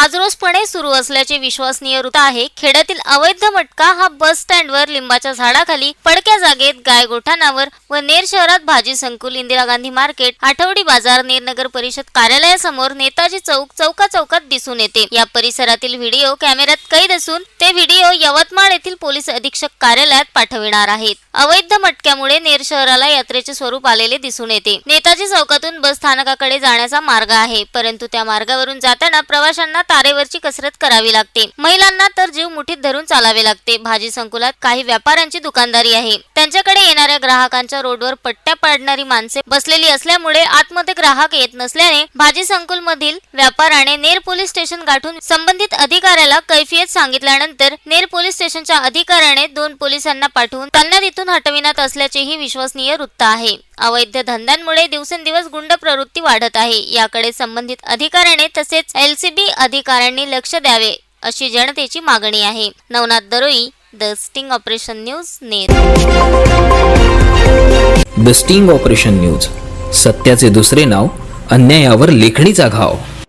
राजरोसपणे सुरू असल्याचे विश्वसनीय वृत्त आहे। खेड्यातील अवैध मटका हा बस स्टँडवर, लिंबाच्या झाडाखाली, पडक्या जागेत, गायगोठाणावर व नेर शहरात भाजी संकुल, इंदिरा गांधी मार्केट, आठवडी बाजार, नेर नगर परिषद कार्यालयासमोर, नेताजी चौक, चौकात दिसून येते। या परिसरातील व्हिडिओ कॅमेऱ्यात कैद असून ते व्हिडिओ यवतमाळ येथील पोलीस अधीक्षक कार्यालयात पाठविणार आहेत। अवैध मटक्यामुळे नेर शहराला यात्रेचे स्वरूप आलेले दिसून येते। नेताजी चौकातून बस स्थानकाकडे जाण्याचा मार्ग आहे, परंतु त्या मार्गावरून जाताना प्रवाशांना तारेवरची कसरत करावी लागते। महिलांना तर जीव मुठीत धरून चालावे लागते। भाजी संकुलात काही व्यापाऱ्यांची दुकानदारी आहे। त्यांच्याकडे येणाऱ्या ग्राहकांच्या रोडवर पट्ट्या पाडणारी माणसे बसलेली असल्यामुळे आतमध्ये ग्राहक येत नसल्याने भाजी संकुल मधील व्यापाऱ्याने नेर पोलीस स्टेशन गाठून संबंधित अधिकाऱ्याला कैफियत सांगितल्यानंतर नेर पोलीस स्टेशनच्या अधिकाऱ्याने 2 पोलिसांना पाठवून त्यांना तिथून हटविण्यात असल्याचेही विश्वसनीय वृत्त आहे। अवैध धंद्यांमुळे दिवसेंदिवस गुंड प्रवृत्ती वाढत आहे। याकडे संबंधित अधिकाऱ्याने तसेच LCB अधिकाऱ्यांनी लक्ष द्यावे अशी जनतेची मागणी आहे। Navnath Daroi, the sting operation news, Ner. The sting operation news, सत्याचे दुसरे नाव, अन्यायावर लेखणीचा घाव।